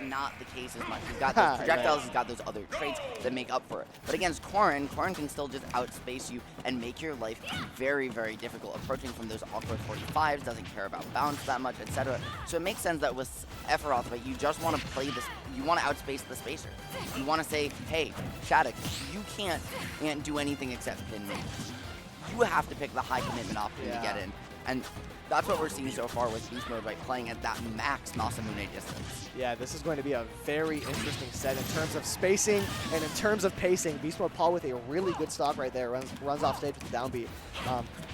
not the case as much. He's got those projectiles, he's got those other traits that make up for it. But against Corrin, Corrin can still just outspace you and make your life very, very difficult. Approaching from those awkward 45s, doesn't care about bounce that much, etc. So it makes sense that with Sephiroth, right, you just want to play this, you want to outspace the spacer. You want to say, hey, Shadic, you can't do anything except pin me. You have to pick the high commitment option to get in. And that's what we're seeing so far with Beast Mode, right, playing at that max Masamune distance. Yeah, this is going to be a very interesting set in terms of spacing and in terms of pacing. BeastModePaul with a really good stock right there, runs off stage with the downbeat.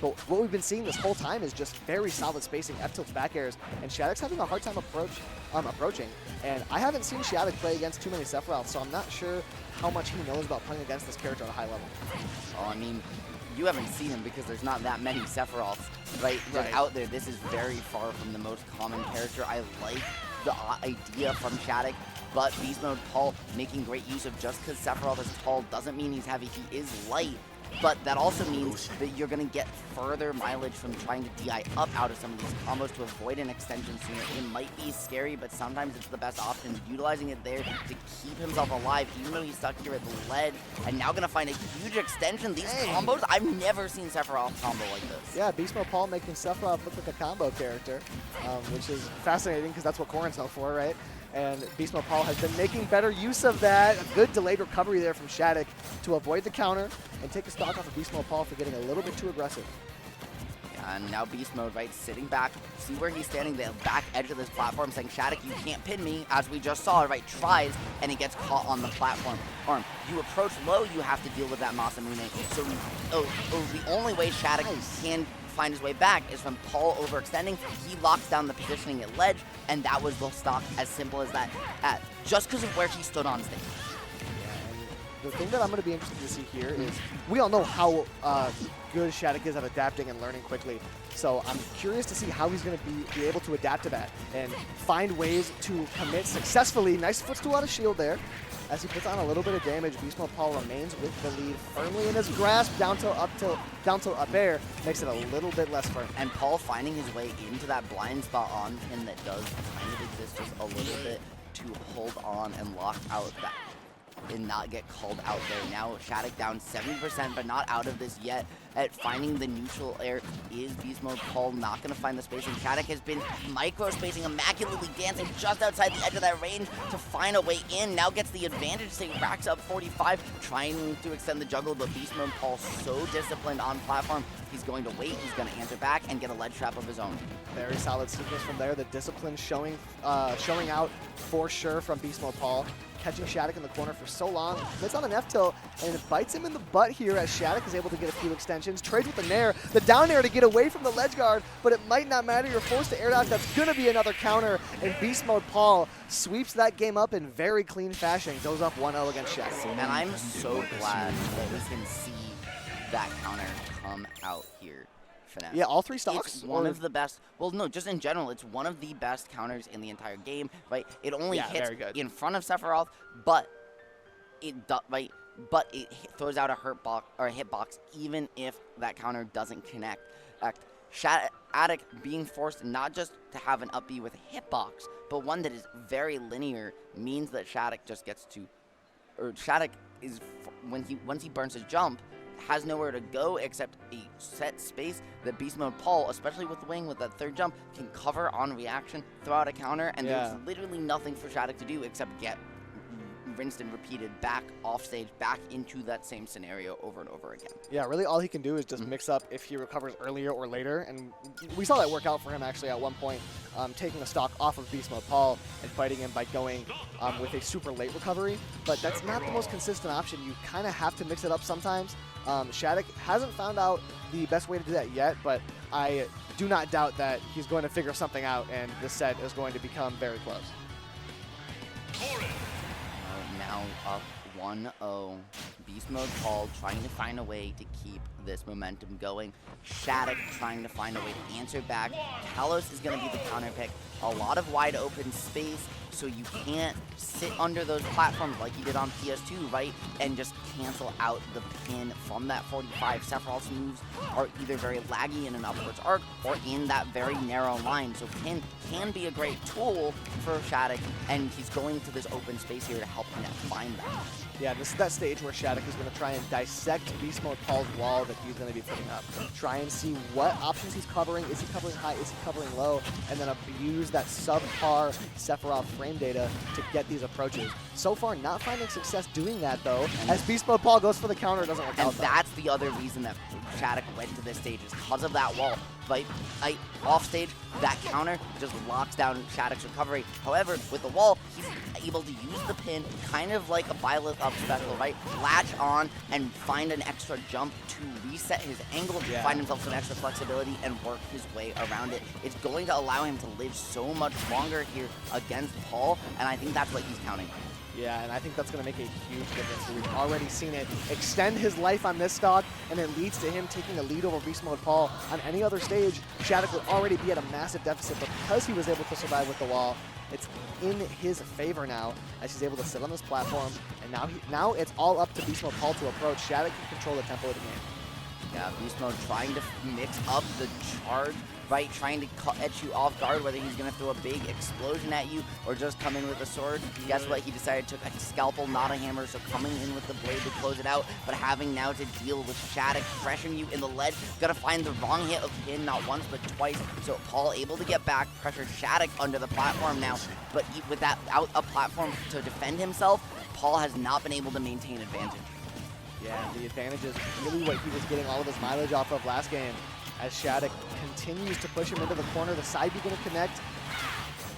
But what we've been seeing this whole time is just very solid spacing, F-tilts, back airs, and Shadic's having a hard time approaching. And I haven't seen Shadic play against too many Sephiroths, so I'm not sure how much he knows about playing against this character at a high level. Oh, I mean, you haven't seen him because there's not that many Sephiroths right out there. This is very far from the most common character. I like the idea from Shadic, but BeastModePaul making great use of just because Sephiroth is tall doesn't mean he's heavy. He is light, but that also means that you're going to get further mileage from trying to DI up out of some of these combos to avoid an extension sooner. It might be scary, but sometimes it's the best option. Utilizing it there to keep himself alive, even though he's stuck here at the lead, and now going to find a huge extension. These combos, I've never seen Sephiroth combo like this. Yeah, BeastModePaul making Sephiroth look like a combo character, which is fascinating because that's what Corrin's known for, right? And BeastModePaul has been making better use of that. A good delayed recovery there from Shadic to avoid the counter and take a stock off of BeastModePaul for getting a little bit too aggressive. Yeah, and now Beast Mode, right, sitting back, see where he's standing, the back edge of this platform, saying, Shadic, you can't pin me, as we just saw, right, tries, and he gets caught on the platform arm. You approach low, you have to deal with that Masamune. So the only way Shadic can find his way back is from Paul overextending. He locks down the positioning at ledge, and that was the stock, as simple as that, just because of where he stood on stage. The thing that I'm going to be interested to see here is we all know how good Shadic is at adapting and learning quickly. So I'm curious to see how he's going to be able to adapt to that and find ways to commit successfully. Nice footstool out of shield there. As he puts on a little bit of damage, BeastModePaul remains with the lead firmly in his grasp. Down tilt, up air makes it a little bit less firm. And Paul finding his way into that blind spot on him that does kind of exist just a little bit to hold on and lock out that and not get called out there. Now Shadic down 70%, but not out of this yet. At finding the neutral air is BeastModePaul not going to find the spacing. Shadic has been micro-spacing, immaculately dancing just outside the edge of that range to find a way in. Now gets the advantage, so he racks up 45, trying to extend the juggle, but BeastModePaul so disciplined on platform. He's going to wait, he's going to answer back, and get a ledge trap of his own. Very solid sequence from there. The discipline showing out for sure from BeastModePaul. Catching Shadic in the corner for so long. Hits on an F-tilt, and it bites him in the butt here as Shadic is able to get a few extensions. Trades with the nair, the down air to get away from the ledge guard, but it might not matter. You're forced to air dodge. That's going to be another counter, and BeastModePaul sweeps that game up in very clean fashion. Goes up 1-0 against Shadic. And I'm so glad that we can see that counter come out here. Yeah, all three stocks? It's one of the best. Well, no, just in general, it's one of the best counters in the entire game, right? It only hits in front of Sephiroth, but it throws out a hurtbox or a hitbox even if that counter doesn't connect. Shadic being forced not just to have an up B with a hitbox, but one that is very linear means that Shadic just gets to, or Shadic is once he burns his jump, has nowhere to go except a set space that BeastModePaul, especially with Wing with that third jump, can cover on reaction, throw out a counter, and there's literally nothing for Shadic to do except get rinsed and repeated back off stage, back into that same scenario over and over again. Yeah, really all he can do is just mix up if he recovers earlier or later, and we saw that work out for him actually at one point, taking a stock off of BeastModePaul and fighting him by going with a super late recovery, but that's not the most consistent option. You kind of have to mix it up sometimes. Shadic hasn't found out the best way to do that yet, but I do not doubt that he's going to figure something out, and this set is going to become very close. Now up 1-0. BeastModePaul trying to find a way to keep this momentum going. Shadic trying to find a way to answer back. Kalos is going to be the counter pick. A lot of wide open space, so you can't sit under those platforms like you did on PS2, right? And just cancel out the pin from that 45. Sephiroth's moves are either very laggy in an upwards arc or in that very narrow line. So pin can be a great tool for Shadic, and he's going to this open space here to help him find that. Yeah, this is that stage where Shadic is going to try and dissect BeastModePaul's wall that he's going to be putting up. Try and see what options he's covering. Is he covering high? Is he covering low? And then abuse that subpar Sephiroth frame data to get these approaches. So far, not finding success doing that, though. As BeastModePaul goes for the counter, it doesn't work out. And that's the other reason that Shadic went to this stage, is because of that wall. But off stage, that counter just locks down Shadic's recovery. However, with the wall, he's able to use the pin kind of like a Byleth up special, right? Latch on and find an extra jump to reset his angle, find himself some extra flexibility, and work his way around it. It's going to allow him to live so much longer here against Paul, and I think that's what he's counting on. Yeah, and I think that's going to make a huge difference. We've already seen it extend his life on this stock, and it leads to him taking the lead over BeastModePaul. On any other stage, Shadic would already be at a massive deficit, but because he was able to survive with the wall, it's in his favor now, as he's able to sit on this platform, and now it's all up to BeastModePaul to approach. Shadic can control the tempo of the game. Yeah, Beast Mode trying to mix up the charge, right? Trying to catch you off guard, whether he's going to throw a big explosion at you or just come in with a sword. Guess what? He decided to a scalpel, not a hammer, so coming in with the blade to close it out, but having now to deal with Shadic pressuring you in the ledge. Gonna find the wrong hit of pin, not once, but twice. So Paul able to get back, pressure Shadic under the platform now, but without a platform to defend himself, Paul has not been able to maintain advantage. Yeah, the advantage is really what he was getting all of his mileage off of last game. As Shadic continues to push him into the corner, the side B gonna connect.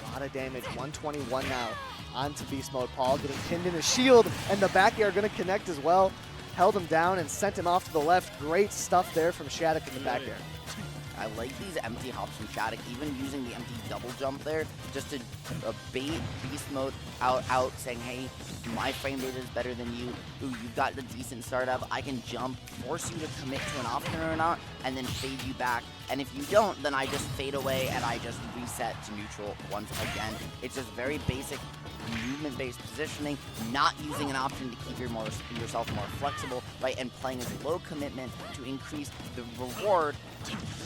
A lot of damage, 121 now onto BeastModePaul, getting pinned in his shield, and the back air gonna connect as well. Held him down and sent him off to the left. Great stuff there from Shadic in the back air. I like these empty hops from Shadic, even using the empty double jump there, just to bait Beast Mode out, saying, hey, my frame data is better than you. Ooh, you've got the decent startup. I can jump, force you to commit to an option or not, and then fade you back. And if you don't, then I just fade away and I just reset to neutral once again. It's just very basic movement-based positioning, not using an option to keep yourself more flexible, right, and playing as low commitment to increase the reward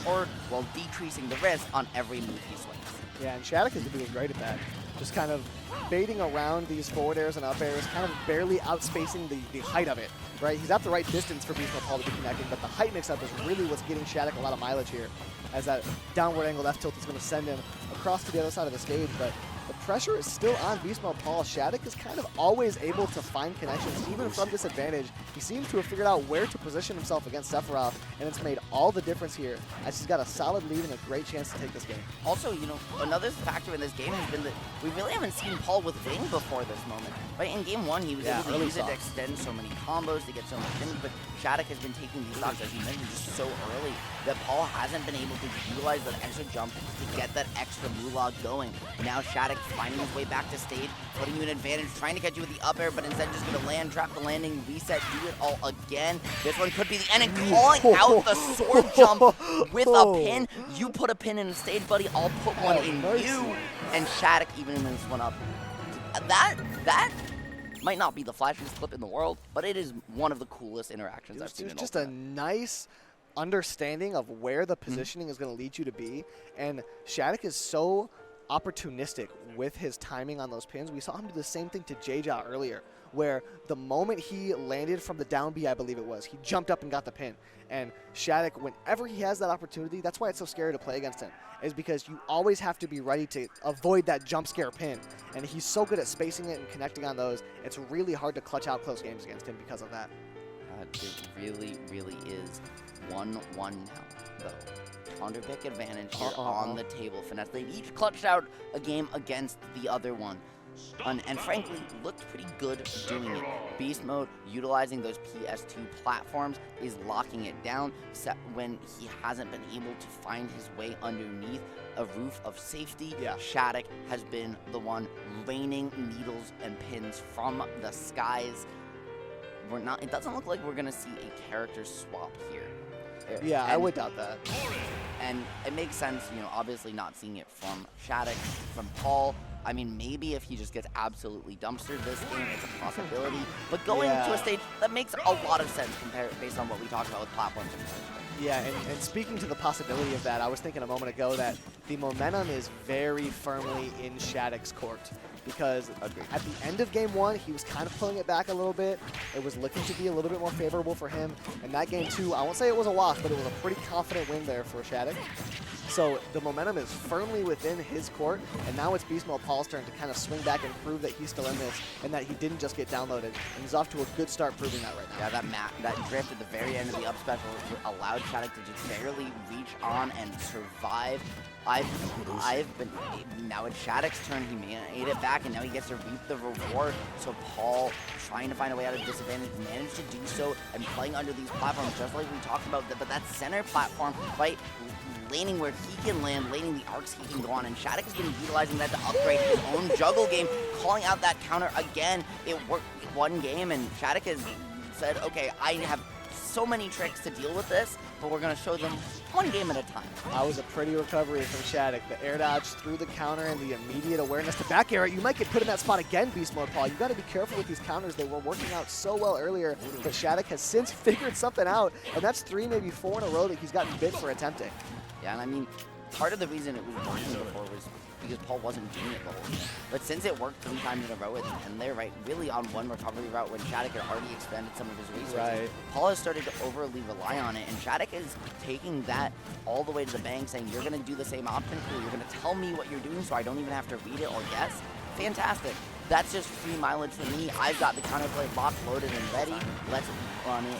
or while decreasing the risk on every move he swings. Yeah, and Shadic is doing great at that. Just kind of baiting around these forward airs and up airs, kind of barely outspacing the height of it, right? He's at the right distance for BeastModePaul to be connecting, but the height mix-up is really what's getting Shadic a lot of mileage here, as that downward angle F tilt is going to send him across to the other side of the stage, but the pressure is still on BeastModePaul. Shadic is kind of always able to find connections, even from disadvantage. He seems to have figured out where to position himself against Sephiroth, and it's made all the difference here, as he's got a solid lead and a great chance to take this game. Also, you know, another factor in this game has been that we really haven't seen Paul with Wing before this moment. Right, in game one, he was able to use it to extend so many combos, to get so much damage, but Shadic has been taking these stocks, as you mentioned, just so early that Paul hasn't been able to utilize that extra jump to get that extra moolah going. Now Shadic finding his way back to stage, putting you in advantage, trying to catch you with the up air, but instead just going to land, trap the landing, reset, do it all again. This one could be the end, and calling out the sword jump with a pin. You put a pin in the stage, buddy, I'll put one in you. And Shadic even this one up. That might not be the flashiest clip in the world, but it is one of the coolest interactions I've seen in just a nice understanding of where the positioning is going to lead you to be, and Shadic is so opportunistic with his timing on those pins. We saw him do the same thing to Jaja earlier, where the moment he landed from the down B, I believe it was, he jumped up and got the pin. And Shadic, whenever he has that opportunity, that's why it's so scary to play against him, is because you always have to be ready to avoid that jump scare pin. And he's so good at spacing it and connecting on those, it's really hard to clutch out close games against him because of that. It really, really is 1-1 now, though. Counter pick advantage here on the table. Finesse, they've each clutched out a game against the other one. And frankly, looked pretty good doing it. Beast Mode, utilizing those PS2 platforms, is locking it down when he hasn't been able to find his way underneath a roof of safety. Shadic has been the one raining needles and pins from the skies. we're not. It doesn't look like we're gonna see a character swap here. Yeah, I would doubt that. And it makes sense, you know, obviously not seeing it from Shadic, from Paul. I mean, maybe if he just gets absolutely dumpstered this game, it's a possibility. But going to a stage, that makes a lot of sense based on what we talked about with platforms and such. Yeah, and speaking to the possibility of that, I was thinking a moment ago that the momentum is very firmly in Shadic's court. Because at the end of game 1, he was kind of pulling it back a little bit. It was looking to be a little bit more favorable for him. And that game 2, I won't say it was a loss, but it was a pretty confident win there for Shadic. So the momentum is firmly within his court, and now it's BeastModePaul's turn to kind of swing back and prove that he's still in this, and that he didn't just get downloaded. And he's off to a good start proving that right now. Yeah, that drift at the very end of the up special allowed Shadic to just barely reach on and survive. Now it's Shadic's turn. He made it back, and now he gets to reap the reward. So Paul, trying to find a way out of disadvantage, managed to do so, and playing under these platforms, just like we talked about. But that center platform, right, laning where he can land, laning the arcs he can go on, and Shadic has been utilizing that to upgrade his own juggle game, calling out that counter again. It worked one game, and Shadic has said, okay, I have so many tricks to deal with this, but we're going to show them one game at a time. That was a pretty recovery from Shadic. The air dodge through the counter and the immediate awareness to back air. You might get put in that spot again, BeastModePaul. You got to be careful with these counters. They were working out so well earlier, but Shadic has since figured something out, and that's 3, maybe 4 in a row that he's gotten bit for attempting. Yeah, and I mean, part of the reason it was working before was because Paul wasn't doing it the whole game. But since it worked 3 times in a row and they're right, really on one recovery route when Shadic had already expended some of his resources, Paul has started to overly rely on it, and Shadic is taking that all the way to the bank, saying, you're going to do the same option, cool, you're going to tell me what you're doing so I don't even have to read it or guess. Fantastic. That's just free mileage for me. I've got the counterplay locked, loaded, and ready. Let's run it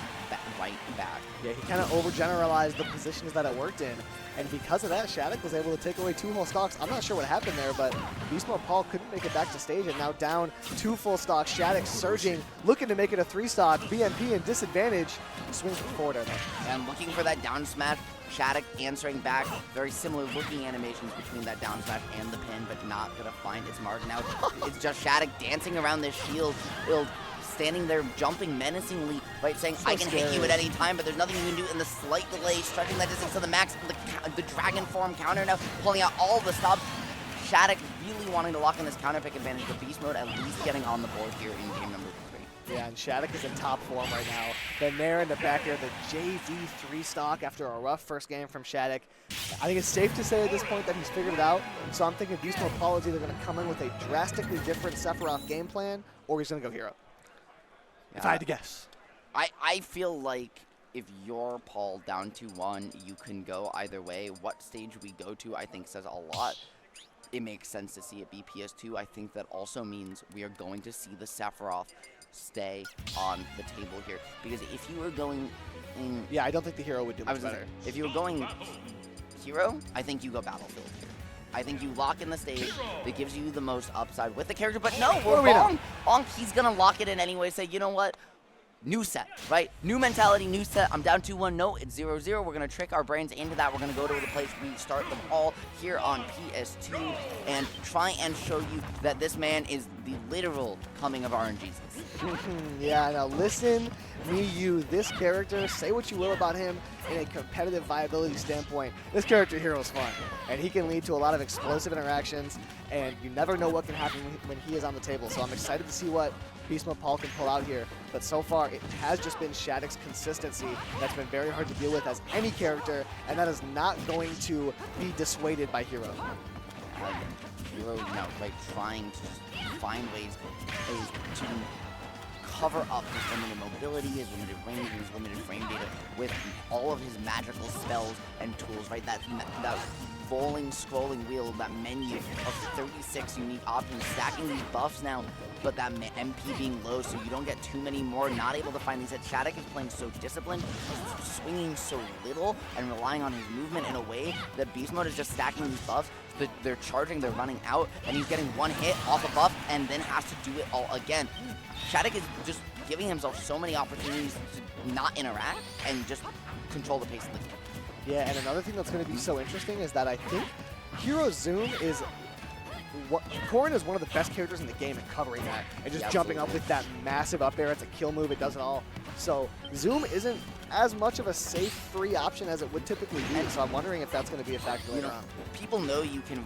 right back. Yeah, he kind of overgeneralized the positions that it worked in. And because of that, Shadic was able to take away 2 whole stocks. I'm not sure what happened there, but BeastModePaul couldn't make it back to stage, and now down 2 full stocks. Shadic surging, looking to make it a 3 stock. BMP in disadvantage. Swings forward. And looking for that down smash. Shadic answering back. Very similar looking animations between that down smash and the pin, but not going to find its mark. Now it's just Shadic dancing around this shield, standing there, jumping menacingly, right, saying, I can hit you at any time, but there's nothing you can do in the slight delay, stretching that distance to the max. The dragon form counter now, pulling out all the stops. Shadic really wanting to lock in this counter pick advantage, but Beast Mode at least getting on the board here in game number 3. Yeah, and Shadic is in top form right now. Then there in the back here, the JV 3 stock after a rough first game from Shadic. I think it's safe to say at this point that he's figured it out. So I'm thinking BeastModePaul is either going to come in with a drastically different Sephiroth game plan, or he's going to go hero. If I had to guess. I feel like if you're Paul down 2-1, you can go either way. What stage we go to, I think, says a lot. It makes sense to see it be PS2. I think that also means we are going to see the Sephiroth stay on the table here. Because if you were going in... Yeah, I don't think the hero would do much better. If you were going hero, I think you go Battlefield here. I think you lock in the stage that gives you the most upside with the character, but no, we're wrong. He's going to lock it in anyway, say, you know what? New set, right? New mentality, new set. I'm down 2-1. No, it's 0-0. We're going to trick our brains into that. We're going to go to the place we start them all here on PS2 and try and show you that this man is the literal coming of RNGesus. Yeah, now listen, this character, say what you will about him in a competitive viability standpoint. This character hero is fun, and he can lead to a lot of explosive interactions, and you never know what can happen when he is on the table. So I'm excited to see what BeastModePaul can pull out here, but so far it has just been Shadic's consistency that's been very hard to deal with as any character, and that is not going to be dissuaded by Hero. Hero, trying to just find ways to cover up his limited mobility, his limited range, his limited frame data with all of his magical spells and tools, right? That rolling, scrolling wheel, that menu of 36 unique options, stacking these buffs now, but that MP being low so you don't get too many more, not able to find these hits. Shadic is playing so disciplined, swinging so little, and relying on his movement in a way that Beast Mode is just stacking these buffs. They're charging, they're running out, and he's getting one hit off a buff and then has to do it all again. Shadic is just giving himself so many opportunities to not interact and just control the pace of the game. Yeah, and another thing that's going to be so interesting is that I think Hero Zoom is Corrin is one of the best characters in the game at covering that and just jumping up with that massive up air. It's a kill move. It does it all. So Zoom isn't as much of a safe free option as it would typically be. So I'm wondering if that's going to be a factor later on. People know you can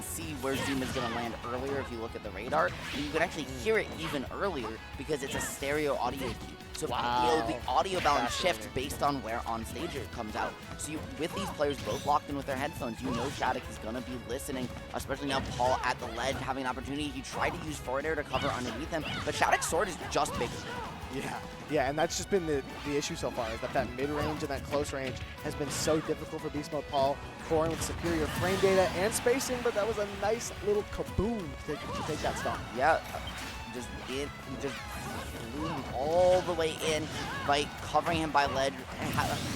see where Zoom is going to land earlier if you look at the radar. And you can actually hear it even earlier because it's a stereo audio cue. So the audio balance shifts based on where on stage it comes out. So with these players both locked in with their headphones, you know Shadic is going to be listening, especially now Paul at the ledge having an opportunity. He tried to use forward air to cover underneath him, but Shadic's sword is just bigger. Yeah, and that's just been the issue so far, is that mid-range and that close range has been so difficult for BeastModePaul. Corrin with superior frame data and spacing, but that was a nice little kaboom to take that stock. Yeah, just flew all the way in by covering him by ledge,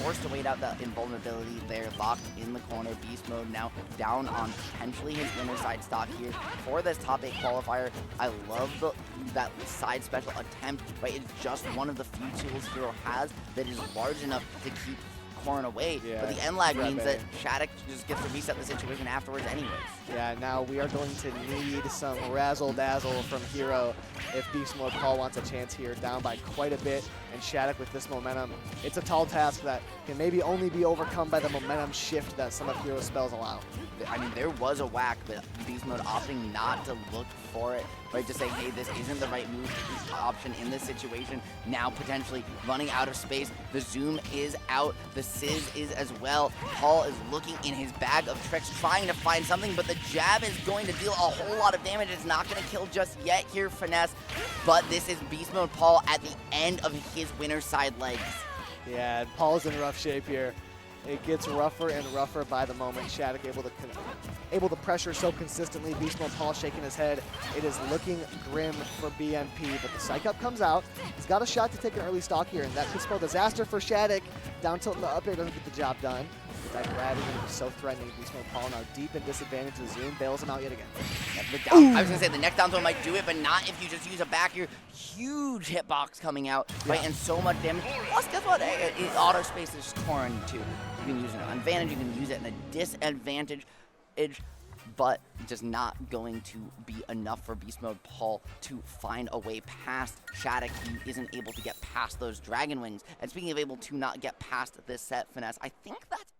forced to wait out the invulnerability there, locked in the corner. Beast Mode now down on potentially his winner side stock here for this top 8 qualifier. I love that side special attempt, right? It's just one of the few tools Hero has that is large enough to keep Corrin away, but the end lag means that Shadic just gets to reset the situation afterwards anyways. Yeah, now we are going to need some razzle-dazzle from Hero if BeastModePaul wants a chance here, down by quite a bit, and Shadic with this momentum. It's a tall task that can maybe only be overcome by the momentum shift that some of Hero's spells allow. I mean, there was a whack, but Beast Mode opting not to look for it, right? To say, hey, this isn't the right move option in this situation. Now potentially running out of space. The zoom is out. The Sizz is as well. Paul is looking in his bag of tricks, trying to find something, but the jab is going to deal a whole lot of damage. It's not going to kill just yet here, Finesse. But this is BeastModePaul at the end of his winner side legs. Yeah, and Paul's in rough shape here. It gets rougher and rougher by the moment. Shadic able to pressure so consistently. BeastModePaul shaking his head. It is looking grim for BMP, but the psych up comes out. He's got a shot to take an early stock here, and that could spell disaster for Shadic. Down tilt in the up air doesn't get the job done. That gravity is so threatening. BeastModePaul now deep in disadvantage. The zoom bails him out yet again. I was going to say the next down throw might do it, but not if you just use a back here. Huge hitbox coming out, right, and so much damage. Plus, guess what? It auto spaces Corrin too. You can use it in an advantage, you can use it in a disadvantage, but just not going to be enough for BeastModePaul to find a way past Shadic. He isn't able to get past those Dragon Wings. And speaking of able to not get past this set, Finesse, I think that's